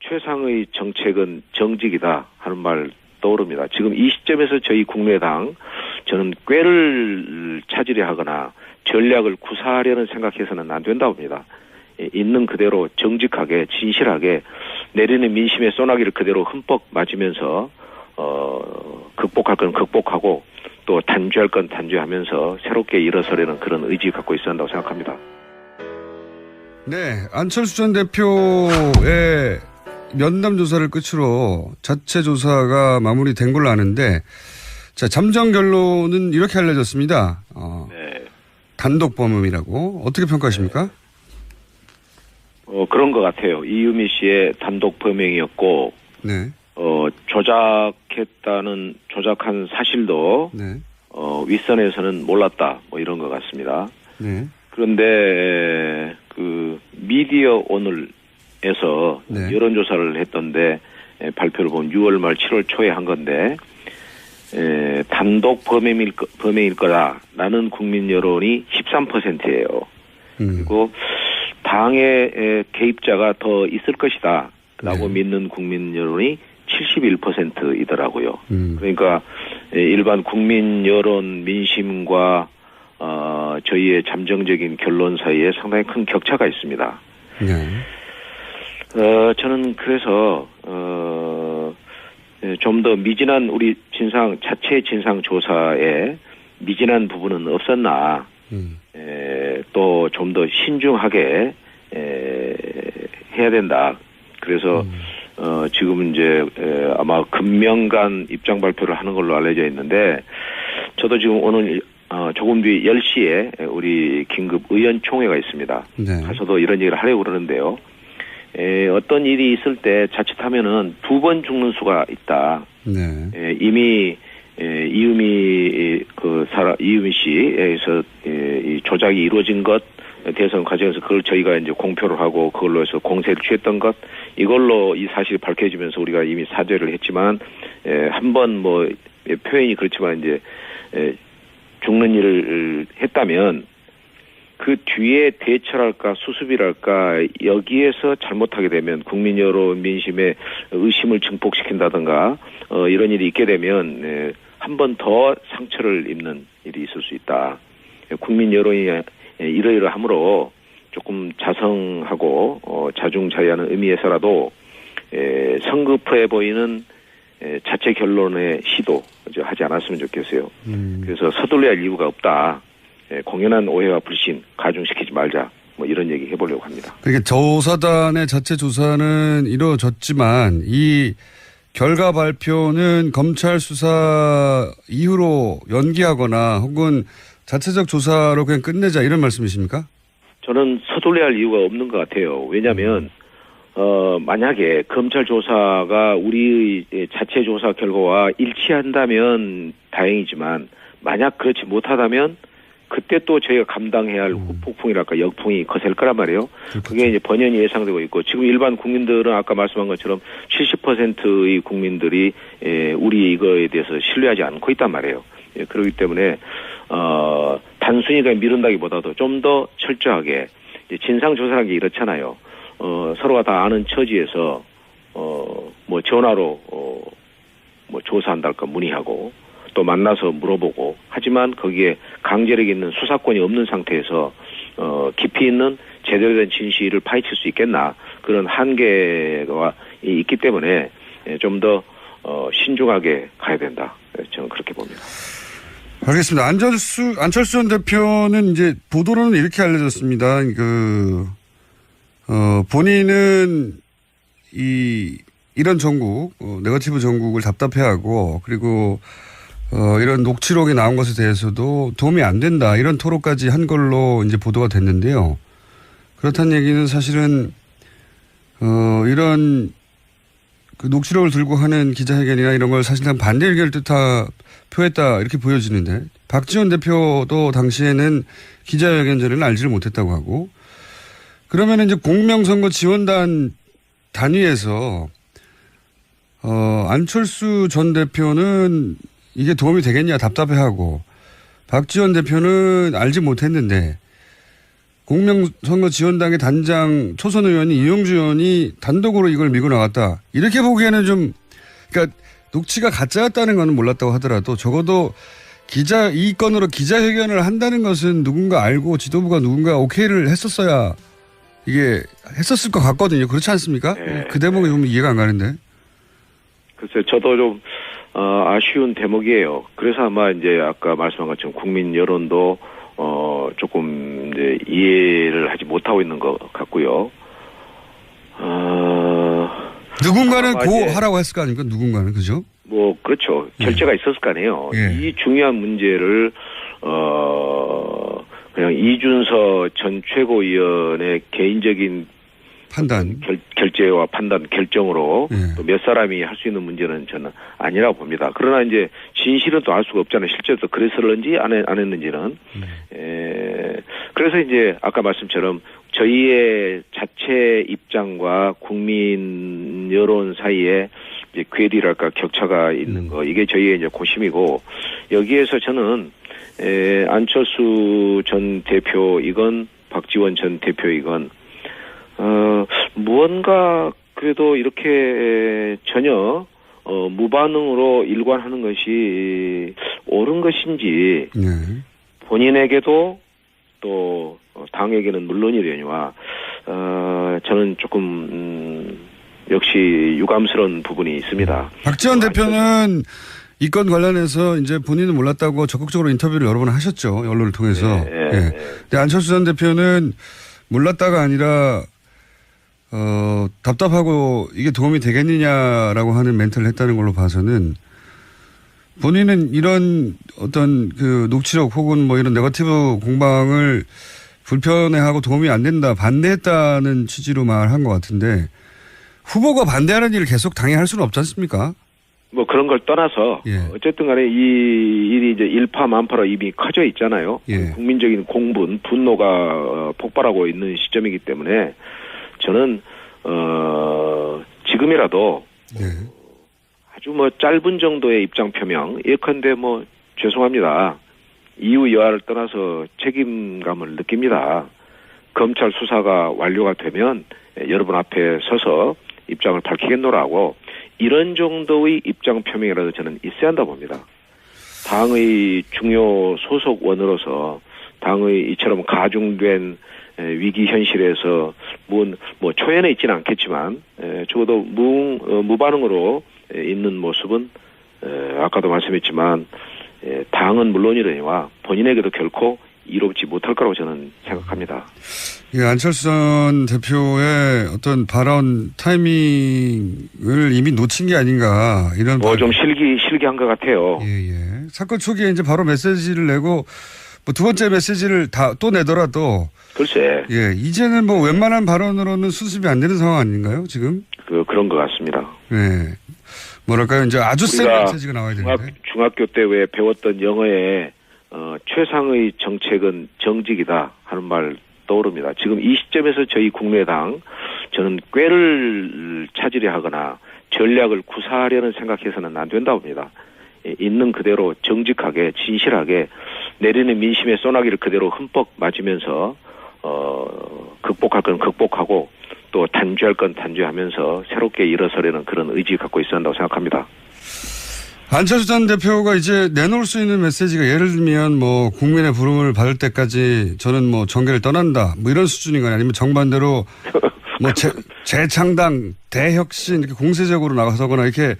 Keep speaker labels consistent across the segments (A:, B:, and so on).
A: 최상의 정책은 정직이다 하는 말 떠오릅니다. 지금 이 시점에서 저희 국민의당 저는 꾀를 찾으려 하거나 전략을 구사하려는 생각해서는 안 된다고 봅니다. 있는 그대로 정직하게 진실하게 내리는 민심의 소나기를 그대로 흠뻑 맞으면서 극복할 건 극복하고 또 단죄할 건 단죄하면서 새롭게 일어서려는 그런 의지 갖고 있어야 한다고 생각합니다.
B: 네, 안철수 전 대표의 면담 조사를 끝으로 자체 조사가 마무리된 걸로 아는데, 자, 잠정 결론은 이렇게 알려졌습니다.
A: 네.
B: 단독 범행이라고 어떻게 평가하십니까?
A: 그런 것 같아요. 이유미 씨의 단독 범행이었고,
B: 네.
A: 조작한 사실도
B: 네.
A: 윗선에서는 몰랐다, 뭐 이런 것 같습니다.
B: 네.
A: 그런데 그 미디어 오늘에서
B: 네.
A: 여론조사를 했던데 발표를 보면 6월 말 7월 초에 한 건데 단독 범행일 거다라는 국민 여론이 13%예요. 그리고 당의 개입자가 더 있을 것이다 라고 믿는 국민 여론이 71%이더라고요. 그러니까 일반 국민 여론 민심과 저희의 잠정적인 결론 사이에 상당히 큰 격차가 있습니다.
B: 네.
A: 저는 그래서 좀 더 미진한 우리 자체 진상 조사에 미진한 부분은 없었나 또 좀 더 신중하게 해야 된다. 그래서 지금 이제 아마 금명간 입장 발표를 하는 걸로 알려져 있는데 저도 지금 오늘 조금 뒤 10시에 우리 긴급 의원총회가 있습니다.
B: 네.
A: 가서도 이런 얘기를 하려고 그러는데요. 어떤 일이 있을 때 자칫하면은 2번 죽는 수가 있다.
B: 네.
A: 이미 이유미 씨에서 이 조작이 이루어진 것 대선 과정에서 그걸 저희가 이제 공표를 하고 그걸로 해서 공세를 취했던 것 이걸로 이 사실이 밝혀지면서 우리가 이미 사죄를 했지만 한번 뭐 표현이 그렇지만 이제 죽는 일을 했다면 그 뒤에 대처랄까 수습이랄까 여기에서 잘못하게 되면 국민 여론 민심의 의심을 증폭시킨다든가 이런 일이 있게 되면 한 번 더 상처를 입는 일이 있을 수 있다. 국민 여론이 이러이러함으로 조금 자성하고 자중자애하는 의미에서라도 성급해 보이는 자체 결론의 시도 하지 않았으면 좋겠어요. 그래서 서둘러야 할 이유가 없다. 공연한 오해와 불신 가중시키지 말자. 뭐 이런 얘기 해보려고 합니다.
B: 그러니까 조사단의 자체 조사는 이루어졌지만 이 결과 발표는 검찰 수사 이후로 연기하거나 혹은 자체적 조사로 그냥 끝내자 이런 말씀이십니까? 저는
A: 서둘러야 할 이유가 없는 것 같아요. 왜냐하면 만약에 검찰 조사가 우리의 자체 조사 결과와 일치한다면 다행이지만 만약 그렇지 못하다면 그때 또 저희가 감당해야 할 후폭풍이랄까 역풍이 거셀 거란 말이에요. 그게 이제 번연히 예상되고 있고 지금 일반 국민들은 아까 말씀한 것처럼 70%의 국민들이 우리 이거에 대해서 신뢰하지 않고 있단 말이에요. 그렇기 때문에 단순히 그냥 미룬다기보다도 좀 더 철저하게 진상조사라는 게 이렇잖아요. 서로가 다 아는 처지에서 뭐 전화로 뭐 조사한달까 문의하고 또 만나서 물어보고 하지만 거기에 강제력 있는 수사권이 없는 상태에서 깊이 있는 제대로 된 진실을 파헤칠 수 있겠나 그런 한계가 있기 때문에 좀 더 신중하게 가야 된다. 저는 그렇게 봅니다.
B: 알겠습니다. 안철수 전 대표는 이제 보도로는 이렇게 알려졌습니다. 본인은 이런 전국, 네거티브 전국을 답답해하고 그리고 이런 녹취록이 나온 것에 대해서도 도움이 안 된다. 이런 토로까지 한 걸로 이제 보도가 됐는데요. 그렇다는 얘기는 사실은, 이런 그 녹취록을 들고 하는 기자회견이나 이런 걸 사실상 반대 의견을 표했다. 이렇게 보여지는데 박지원 대표도 당시에는 기자회견 전에는 알지를 못했다고 하고 그러면 이제 공명선거 지원단 단위에서, 안철수 전 대표는 이게 도움이 되겠냐 답답해하고 박지원 대표는 알지 못했는데 공명선거 지원당의 단장 초선 의원이 이용주 의원이 단독으로 이걸 밀고 나갔다. 이렇게 보기에는 좀 그러니까 녹취가 가짜였다는 건 몰랐다고 하더라도 적어도 이 건으로 기자회견을 한다는 것은 누군가 알고 지도부가 누군가 오케이를 했었어야 이게 했었을 것 같거든요. 그렇지 않습니까?
A: 네.
B: 그 대목이 좀 이해가 안 가는데.
A: 글쎄, 저도 좀 아쉬운 대목이에요. 그래서 아마 이제 아까 말씀한 것처럼 국민 여론도 조금 이제 이해를 하지 못하고 있는 것 같고요.
B: 누군가는 하라고 했을 거 아닙니까? 누군가는 그죠?
A: 뭐 그렇죠. 결재가 있었을 거 아니에요. 이 중요한 문제를 그냥 이준서 전 최고위원의 개인적인
B: 판단,
A: 결재와 판단, 결정으로 또 몇 사람이 할 수 있는 문제는 저는 아니라고 봅니다. 그러나 이제 진실은 또 알 수가 없잖아요. 실제로 또 그랬을는지 안 했는지는. 그래서 이제 아까 말씀처럼 저희의 자체 입장과 국민 여론 사이에 이제 괴리랄까 격차가 있는 거, 이게 저희의 이제 고심이고, 여기에서 저는 안철수 전 대표이건 박지원 전 대표이건 무언가 그래도 이렇게 전혀 무반응으로 일관하는 것이 옳은 것인지 본인에게도 또 당에게는 물론이려니와 저는 조금 역시 유감스러운 부분이 있습니다.
B: 박지원 대표는 이 건 관련해서 이제 본인은 몰랐다고 적극적으로 인터뷰를 여러 번 하셨죠. 언론을 통해서. 근데 안철수 전 대표는 몰랐다가 아니라 답답하고 이게 도움이 되겠느냐라고 하는 멘트를 했다는 걸로 봐서는 본인은 이런 어떤 그 녹취록 혹은 뭐 이런 네거티브 공방을 불편해하고 도움이 안 된다, 반대했다는 취지로 말한 것 같은데 후보가 반대하는 일을 계속 당에 할 수는 없지 않습니까?
A: 뭐 그런 걸 떠나서 어쨌든 간에 이 일이 이제 일파만파로 이미 커져 있잖아요. 국민적인 공분, 분노가 폭발하고 있는 시점이기 때문에 저는 지금이라도 아주 뭐 짧은 정도의 입장 표명, 예컨대 뭐 죄송합니다. 이유 여하를 떠나서 책임감을 느낍니다. 검찰 수사가 완료가 되면 여러분 앞에 서서 입장을 밝히겠노라고 이런 정도의 입장 표명이라도 저는 있어야 한다고 봅니다. 당의 중요 소속원으로서 당의 이처럼 가중된 위기 현실에서 뭐 초연해 있지는 않겠지만 적어도 무반응으로 있는 모습은 아까도 말씀했지만 당은 물론이려니와 본인에게도 결코 이롭지 못할 거라고 저는 생각합니다.
B: 안철수 전 대표의 어떤 발언 타이밍을 이미 놓친 게 아닌가 이런.
A: 좀 실기한 것 같아요.
B: 사건 초기에 이제 바로 메시지를 내고 뭐 두 번째 메시지를 또 내더라도.
A: 글쎄.
B: 이제는 뭐 웬만한 발언으로는 수습이 안 되는 상황 아닌가요 지금?
A: 그런 것 같습니다.
B: 뭐랄까요 이제 아주 센 메시지가 나와야 되는데.
A: 중학교 때 왜 배웠던 영어에 최상의 정책은 정직이다 하는 말 떠오릅니다. 지금 이 시점에서 저희 국민의당 저는 꾀를 찾으려 하거나 전략을 구사하려는 생각해서는 안 된다고 봅니다. 있는 그대로 정직하게 진실하게 내리는 민심의 소나기를 그대로 흠뻑 맞으면서 극복할 건 극복하고 또 단죄할 건 단죄하면서 새롭게 일어서려는 그런 의지 갖고 있어야 한다고 생각합니다.
B: 안철수 전 대표가 이제 내놓을 수 있는 메시지가 예를 들면 뭐 국민의 부름을 받을 때까지 저는 뭐 정계를 떠난다 뭐 이런 수준인가요? 아니면 정반대로 뭐 재창당, 대혁신 이렇게 공세적으로 나가서거나 이렇게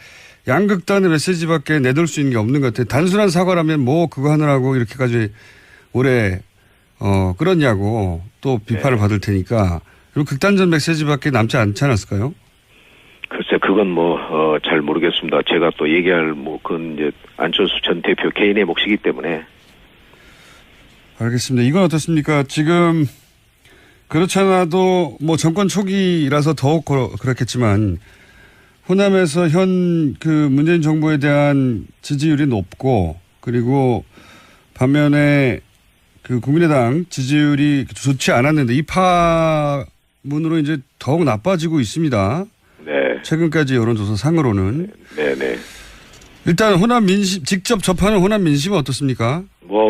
B: 양극단의 메시지밖에 내놓을 수 있는 게 없는 것 같아요. 단순한 사과라면 뭐 그거 하느라고 이렇게까지 오래 끌었냐고 또 비판을 받을 테니까 그리고 극단적 메시지밖에 남지 않지 않았을까요?
A: 글쎄, 그건 잘 모르겠습니다. 제가 또 얘기할 그건 이제 안철수 전 대표 개인의 몫이기 때문에.
B: 알겠습니다. 이건 어떻습니까? 지금 그렇지 않아도 뭐 정권 초기라서 더욱 그렇겠지만 호남에서 현 그 문재인 정부에 대한 지지율이 높고 그리고 반면에 그 국민의당 지지율이 좋지 않았는데 이 파문으로 이제 더욱 나빠지고 있습니다. 최근까지 여론조사 상으로는. 일단 호남 민심, 직접 접하는 호남 민심은 어떻습니까?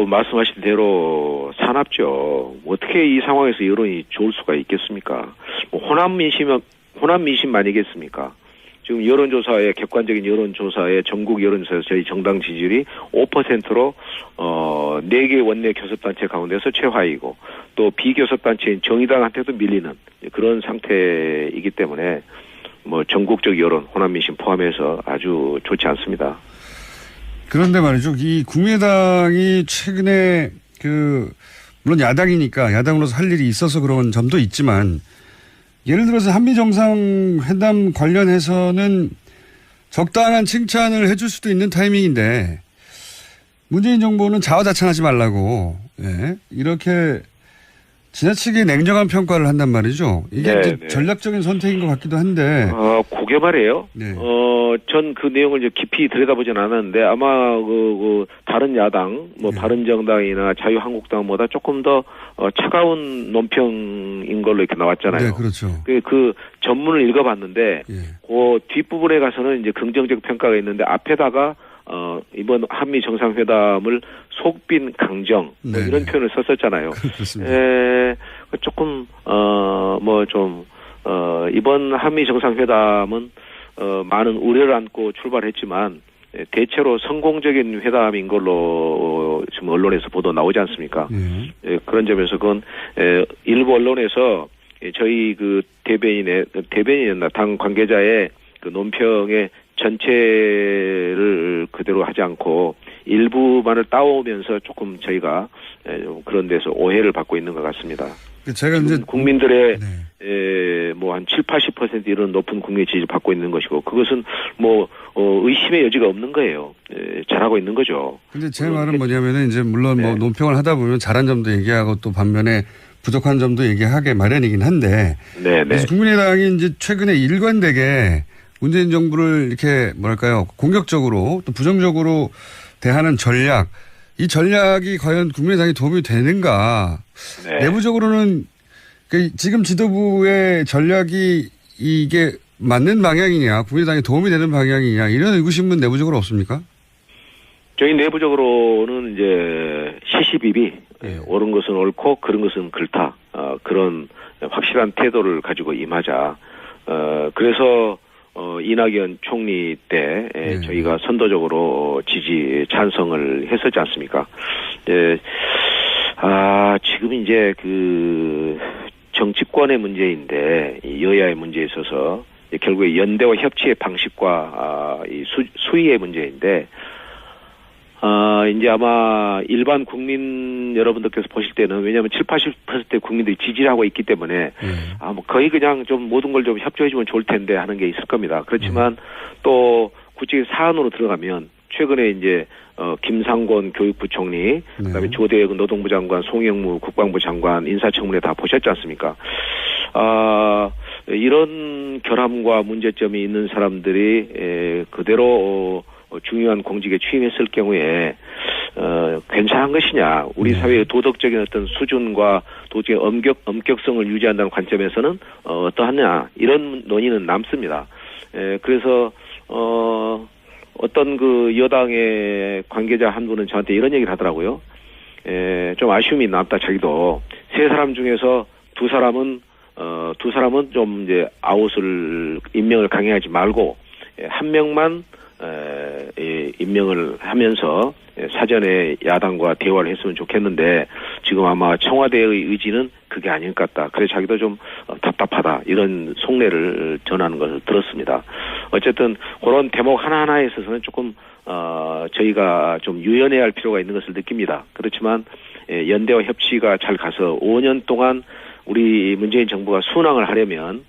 A: 말씀하신 대로 사납죠. 어떻게 이 상황에서 여론이 좋을 수가 있겠습니까? 뭐 호남 민심 아니겠습니까? 지금 여론조사에 객관적인 여론조사에 전국 여론조사에서 저희 정당 지지율이 5%로 4개 원내 교섭단체 가운데서 최하위고 또 비교섭단체인 정의당한테도 밀리는 그런 상태이기 때문에 뭐 전국적 여론 호남 민심 포함해서 아주 좋지 않습니다.
B: 그런데 말이죠. 이 국민의당이 최근에 물론 야당이니까 야당으로서 할 일이 있어서 그런 점도 있지만 예를 들어서 한미 정상회담 관련해서는 적당한 칭찬을 해줄 수도 있는 타이밍인데 문재인 정부는 자화자찬하지 말라고 이렇게 지나치게 냉정한 평가를 한단 말이죠. 이게 이제 전략적인 선택인 것 같기도 한데.
A: 그게 말이에요.
B: 네.
A: 전 그 내용을 이제 깊이 들여다보진 않았는데 아마 다른 야당, 바른정당이나 자유한국당보다 조금 더 차가운 논평인 걸로 이렇게 나왔잖아요.
B: 네, 그렇죠.
A: 그 전문을 읽어봤는데 그 뒷부분에 가서는 이제 긍정적 평가가 있는데 앞에다가 이번 한미 정상회담을 속빈 강정 이런 표현을 썼었잖아요.
B: 그렇습니다.
A: 조금 이번 한미 정상회담은 많은 우려를 안고 출발했지만 대체로 성공적인 회담인 걸로 지금 언론에서 보도 나오지 않습니까? 그런 점에서 그건 일부 언론에서 저희 그 대변인이었나 당 관계자의 그 논평의 전체를 그대로 하지 않고 일부만을 따오면서 조금 저희가 그런 데서 오해를 받고 있는 것 같습니다.
B: 제가 이제
A: 국민들의 뭐 한 70-80% 이런 높은 국민 지지를 받고 있는 것이고 그것은 의심의 여지가 없는 거예요. 잘하고 있는 거죠.
B: 근데 제 말은 뭐냐면은 이제 물론 뭐 논평을 하다 보면 잘한 점도 얘기하고 또 반면에 부족한 점도 얘기하게 마련이긴 한데. 그래서 국민의당이 이제 최근에 일관되게 문재인 정부를 이렇게 공격적으로 또 부정적으로 대하는 전략, 이 전략이 과연 국민의당에 도움이 되는가? 내부적으로는 지금 지도부의 전략이 이게 맞는 방향이냐, 국민의당에 도움이 되는 방향이냐 이런 의구심은 내부적으로 없습니까?
A: 저희 내부적으로는 이제 시시비비 옳은 것은 옳고 그런 것은 그렇다 그런 확실한 태도를 가지고 임하자. 그래서 이낙연 총리 때 저희가 선도적으로 찬성을 했었지 않습니까? 지금 이제 그 정치권의 문제인데 여야의 문제에 있어서 결국에 연대와 협치의 방식과 이 수위의 문제인데 이제 아마 일반 국민 여러분들께서 보실 때는 왜냐하면 70-80% 국민들이 지지를 하고 있기 때문에 뭐 거의 그냥 좀 모든 걸 좀 협조해주면 좋을 텐데 하는 게 있을 겁니다. 그렇지만 또 구체적인 사안으로 들어가면 최근에 이제 김상곤 교육부 총리, 그다음에 조대혁 노동부 장관, 송영무 국방부 장관 인사청문회 다 보셨지 않습니까? 이런 결함과 문제점이 있는 사람들이 그대로 중요한 공직에 취임했을 경우에 괜찮은 것이냐? 우리 사회의 도덕적인 어떤 수준과 도덕의 엄격성을 유지한다는 관점에서는 어떠하냐? 이런 논의는 남습니다. 그래서 어떤 그 여당의 관계자 한 분은 저한테 이런 얘기를 하더라고요. 좀 아쉬움이 남다 자기도 세 사람 중에서 두 사람은 좀 이제 아웃을 임명을 강행하지 말고 한 명만 임명을 하면서 사전에 야당과 대화를 했으면 좋겠는데 지금 아마 청와대의 의지는 그게 아닐 것 같다. 그래서 자기도 좀 답답하다. 이런 속내를 전하는 것을 들었습니다. 어쨌든 그런 대목 하나하나에 있어서는 조금 저희가 좀 유연해야 할 필요가 있는 것을 느낍니다. 그렇지만 연대와 협치가 잘 가서 5년 동안 우리 문재인 정부가 순항을 하려면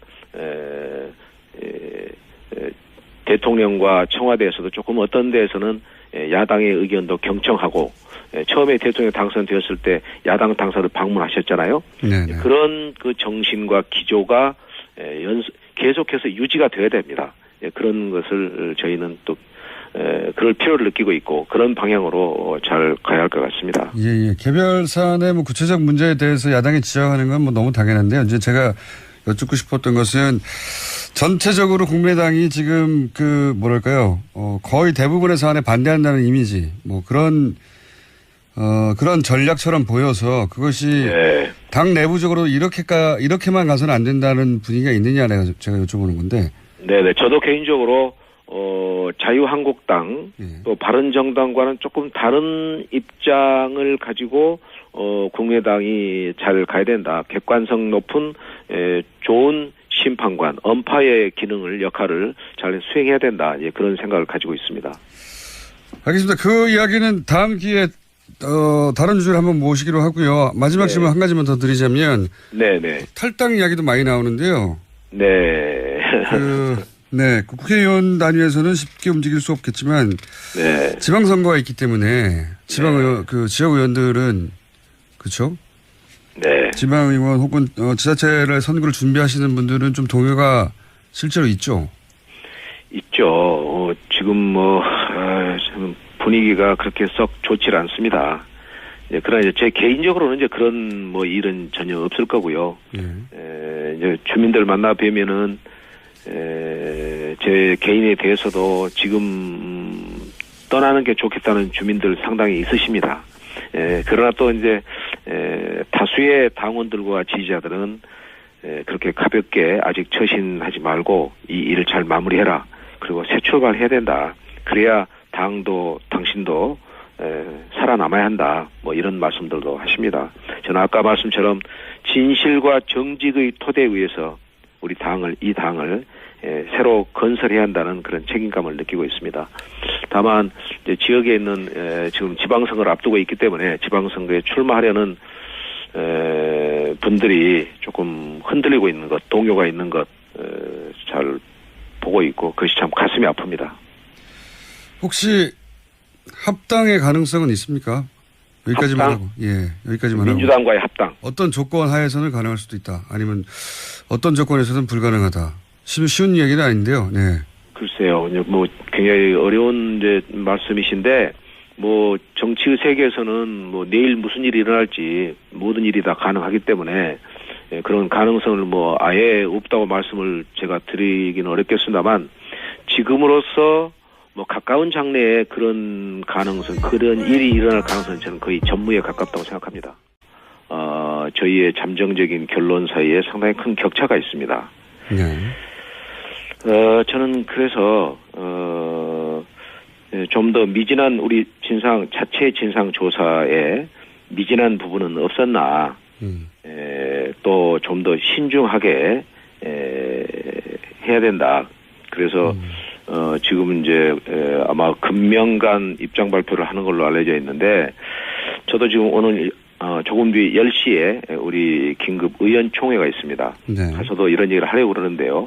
A: 대통령과 청와대에서도 조금 어떤 데에서는 야당의 의견도 경청하고 처음에 대통령 당선되었을 때 야당 당사를 방문하셨잖아요. 그런 그 정신과 기조가 계속해서 유지가 되어야 됩니다. 그런 것을 저희는 또 그럴 필요를 느끼고 있고 그런 방향으로 잘 가야 할 것 같습니다.
B: 예. 개별 사안의 뭐 구체적 문제에 대해서 야당이 지적하는 건 뭐 너무 당연한데요. 이제 제가 여쭙고 싶었던 것은 전체적으로 국민의당이 지금 거의 대부분의 사안에 반대한다는 이미지, 뭐 그런 그런 전략처럼 보여서 그것이
A: 네.
B: 당 내부적으로 이렇게만 가서는 안 된다는 분위기가 있느냐 제가 여쭤보는 건데.
A: 네네. 저도 개인적으로 자유한국당 또 바른정당과는 조금 다른 입장을 가지고 국민의당이 잘 가야 된다. 객관성 높은 좋은 심판관, 엄파의 역할을 잘 수행해야 된다. 예, 그런 생각을 가지고 있습니다.
B: 알겠습니다. 그 이야기는 다음 기회에 다른 주제를 한번 모시기로 하고요. 마지막 질문 한 가지만 더 드리자면 네네. 탈당 이야기도 많이 나오는데요.
A: 네.
B: 네, 국회의원 단위에서는 쉽게 움직일 수 없겠지만 네. 지방선거가 있기 때문에 지역 의원들은 그렇죠? 네. 지방의원 혹은 지자체를 선거를 준비하시는 분들은 좀 동요가 실제로 있죠.
A: 있죠. 지금 분위기가 그렇게 썩 좋지 않습니다. 예, 그러나 이제 제 개인적으로는 이제 그런 일은 전혀 없을 거고요. 이제 주민들 만나 뵈면은 제 개인에 대해서도 지금 떠나는 게 좋겠다는 주민들 상당히 있으십니다. 그러나 또 이제 다수의 당원들과 지지자들은 그렇게 가볍게 아직 처신하지 말고 이 일을 잘 마무리해라. 그리고 새 출발해야 된다. 그래야 당도 당신도 살아남아야 한다. 이런 말씀들도 하십니다. 저는 아까 말씀처럼 진실과 정직의 토대에 의해서 이 당을 새로 건설해야 한다는 그런 책임감을 느끼고 있습니다. 다만 이제 지역에 있는 지금 지방선거를 앞두고 있기 때문에 지방선거에 출마하려는 분들이 조금 흔들리고 있는 것, 동요가 있는 것 잘 보고 있고 그것이 참 가슴이 아픕니다.
B: 혹시 합당의 가능성은 있습니까? 여기까지만 하고. 예, 여기까지만 하고.
A: 민주당과의 합당.
B: 어떤 조건 하에서는 가능할 수도 있다. 아니면 어떤 조건에서는 불가능하다. 쉬운 얘기는 아닌데요. 네.
A: 글쎄요. 굉장히 어려운 이제 말씀이신데 정치의 세계에서는 내일 무슨 일이 일어날지 모든 일이 다 가능하기 때문에 그런 가능성을 아예 없다고 말씀을 제가 드리기는 어렵겠습니다만 지금으로서 가까운 장래에 그런 일이 일어날 가능성은 저는 거의 전무에 가깝다고 생각합니다. 저희의 잠정적인 결론 사이에 상당히 큰 격차가 있습니다.
B: 네.
A: 저는 그래서 좀 더 미진한 우리 자체 진상 조사에 미진한 부분은 없었나 또 좀 더 신중하게 해야 된다. 그래서 지금 이제 아마 금명간 입장 발표를 하는 걸로 알려져 있는데 저도 지금 오늘 조금 뒤 10시에 우리 긴급 의원총회가 있습니다. 네. 가서도 이런 얘기를 하려고 그러는데요.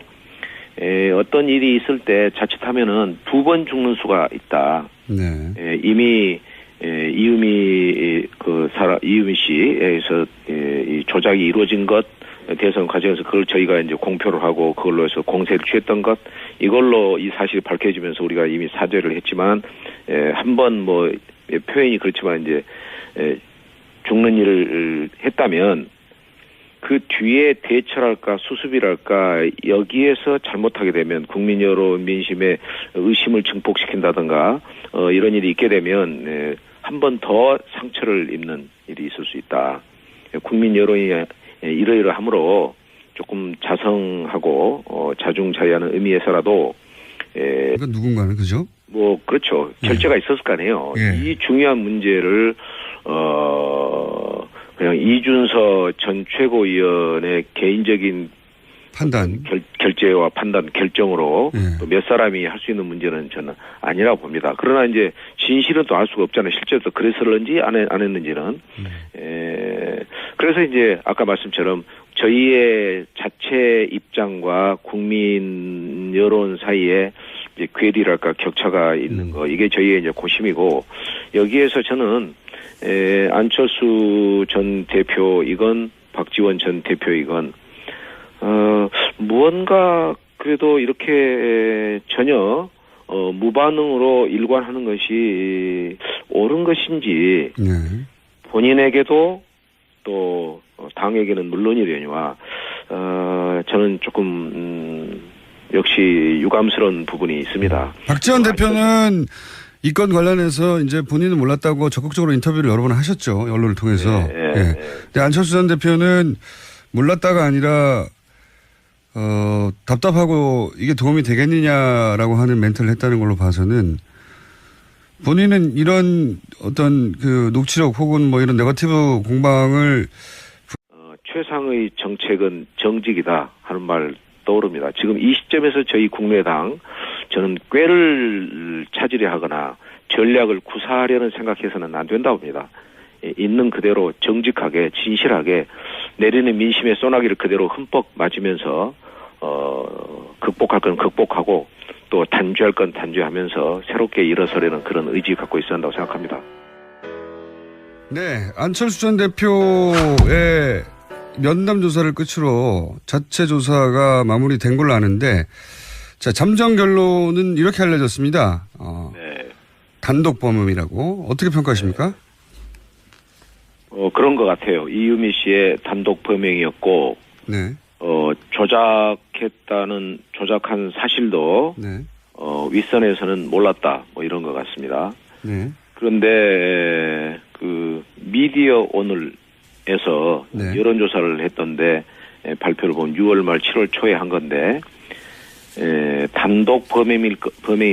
A: 어떤 일이 있을 때 자칫하면은 2번 죽는 수가 있다. 네. 이미 이유미 씨에서 이 조작이 이루어진 것 대선 과정에서 그걸 저희가 이제 공표를 하고 그걸로 해서 공세를 취했던 것 이걸로 이 사실이 밝혀지면서 우리가 이미 사죄를 했지만 한번 표현이 그렇지만 이제 죽는 일을 했다면 그 뒤에 대처랄까 수습이랄까 여기에서 잘못하게 되면 국민 여론 민심의 의심을 증폭시킨다든가 이런 일이 있게 되면 한 번 더 상처를 입는 일이 있을 수 있다. 국민 여론이 이러이러함으로 조금 자성하고 자중자애하는 의미에서라도
B: 그러니까 누군가는 그죠?
A: 그렇죠. 결재가 있었을 거 아니에요. 이 중요한 문제를 그냥 이준서 전 최고위원의 개인적인
B: 판단,
A: 결재와 판단, 결정으로 또 몇 사람이 할 수 있는 문제는 저는 아니라고 봅니다. 그러나 이제 진실은 또 알 수가 없잖아요. 실제로 또 그랬을는지 안 했는지는. 그래서 이제 아까 말씀처럼 저희의 자체 입장과 국민 여론 사이에 이제 괴리랄까 격차가 있는 거 이게 저희의 이제 고심이고 여기에서 저는 안철수 전 대표이건 박지원 전 대표이건 무언가 그래도 이렇게 전혀 무반응으로 일관하는 것이 옳은 것인지 본인에게도 또 당에게는 물론이려니와 저는 조금 역시 유감스러운 부분이 있습니다.
B: 박지원 대표는 이 건 관련해서 이제 본인은 몰랐다고 적극적으로 인터뷰를 여러 번 하셨죠. 언론을 통해서. 예. 근데 안철수 전 대표는 몰랐다가 아니라 답답하고 이게 도움이 되겠느냐라고 하는 멘트를 했다는 걸로 봐서는 본인은 이런 어떤 그 녹취록 혹은 뭐 이런 네거티브 공방을
A: 최상의 정책은 정직이다 하는 말 떠오릅니다. 지금 이 시점에서 저희 국민의당 저는 꾀를 찾으려 하거나 전략을 구사하려는 생각해서는 안 된다고 봅니다. 있는 그대로 정직하게 진실하게 내리는 민심의 소나기를 그대로 흠뻑 맞으면서 극복할 건 극복하고 또 단죄할 건 단죄하면서 새롭게 일어서려는 그런 의지 갖고 있어야 한다고 생각합니다.
B: 네, 안철수 전 대표의 면담 조사를 끝으로 자체 조사가 마무리된 걸로 아는데, 자, 잠정 결론은 이렇게 알려졌습니다.
A: 네.
B: 단독 범행이라고 어떻게 평가하십니까?
A: 그런 것 같아요. 이유미 씨의 단독 범행이었고,
B: 네.
A: 조작한 사실도
B: 네.
A: 윗선에서는 몰랐다, 뭐 이런 것 같습니다.
B: 네.
A: 그런데 그 미디어 오늘에서
B: 네.
A: 여론조사를 했던데 발표를 보면 6월 말 7월 초에 한 건데 단독 범행일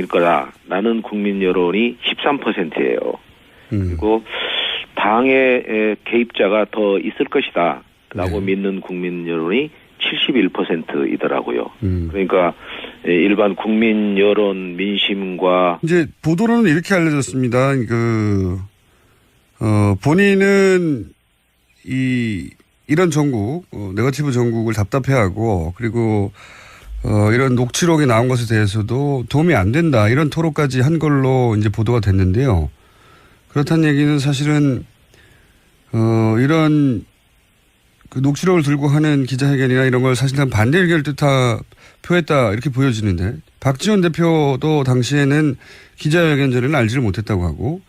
A: 거다라는 국민 여론이 13%예요. 그리고 당의 개입자가 더 있을 것이다라고
B: 네.
A: 믿는 국민 여론이 71%이더라고요. 그러니까 일반 국민 여론 민심과
B: 이제 보도로는 이렇게 알려졌습니다. 본인은 이런 전국, 네거티브 전국을 답답해하고 그리고 이런 녹취록이 나온 것에 대해서도 도움이 안 된다 이런 토로까지 한 걸로 이제 보도가 됐는데요. 그렇다는 얘기는 사실은 이런 그 녹취록을 들고 하는 기자회견이나 이런 걸 사실상 반대 의견을 표했다 이렇게 보여지는데 박지원 대표도 당시에는 기자회견 전에는 알지를 못했다고 하고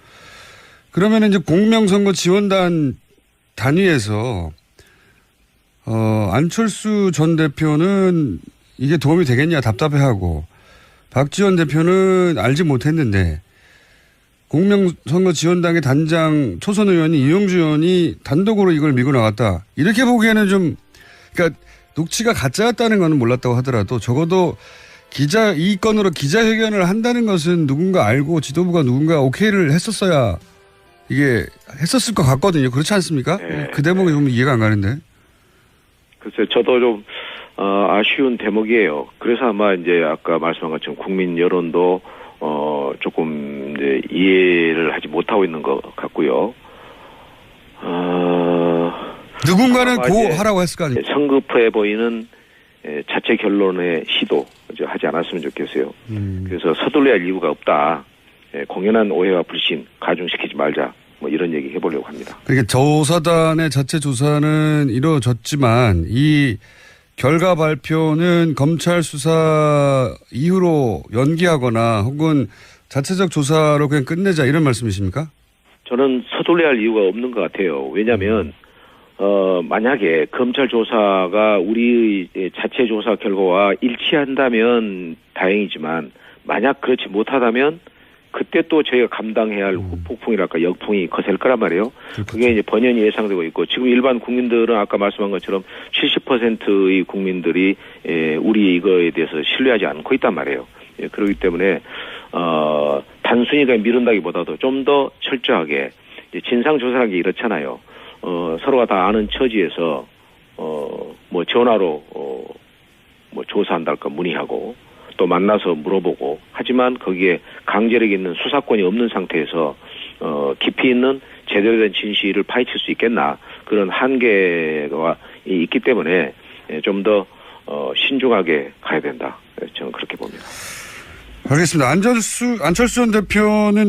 B: 그러면 이제 공명선거 지원단 단위에서 안철수 전 대표는 이게 도움이 되겠냐 답답해하고 박지원 대표는 알지 못했는데 공명선거 지원당의 단장 초선 의원이 이용주 의원이 단독으로 이걸 밀고 나갔다. 이렇게 보기에는 좀 그러니까 녹취가 가짜였다는 건 몰랐다고 하더라도 적어도 이 건으로 기자회견을 한다는 것은 누군가 알고 지도부가 누군가 오케이를 했었어야 이게 했었을 것 같거든요. 그렇지 않습니까?
A: 네.
B: 그 대목이 좀 이해가 안 가는데.
A: 글쎄 저도 좀 아쉬운 대목이에요. 그래서 아마 이제 아까 말씀한 것처럼 국민 여론도 조금 이제 이해를 하지 못하고 있는 것 같고요.
B: 누군가는 하라고 했을 거 아닙니까?
A: 성급해 보이는 자체 결론의 시도 하지 않았으면 좋겠어요. 그래서 서둘러야 할 이유가 없다. 공연한 오해와 불신 가중시키지 말자. 뭐 이런 얘기 해보려고 합니다.
B: 그러니까 조사단의 자체 조사는 이루어졌지만 이 결과 발표는 검찰 수사 이후로 연기하거나 혹은 자체적 조사로 그냥 끝내자 이런 말씀이십니까? 저는
A: 서둘러야 할 이유가 없는 것 같아요. 왜냐하면 만약에 검찰 조사가 우리의 자체 조사 결과와 일치한다면 다행이지만 만약 그렇지 못하다면 그때 또 저희가 감당해야 할 후폭풍이랄까 역풍이 거셀 거란 말이에요. 그게 이제 번연히 예상되고 있고 지금 일반 국민들은 아까 말씀한 것처럼 70%의 국민들이 우리 이거에 대해서 신뢰하지 않고 있단 말이에요. 그렇기 때문에 단순히 그냥 미룬다기보다도 좀 더 철저하게 진상조사라는 게 이렇잖아요. 서로가 다 아는 처지에서 뭐 전화로 뭐 조사한달까 문의하고 또 만나서 물어보고 하지만 거기에 강제력 있는 수사권이 없는 상태에서 깊이 있는 제대로 된 진실을 파헤칠 수 있겠나 그런 한계가 있기 때문에 좀 더 신중하게 가야 된다. 저는 그렇게 봅니다.
B: 알겠습니다. 안철수 전 대표는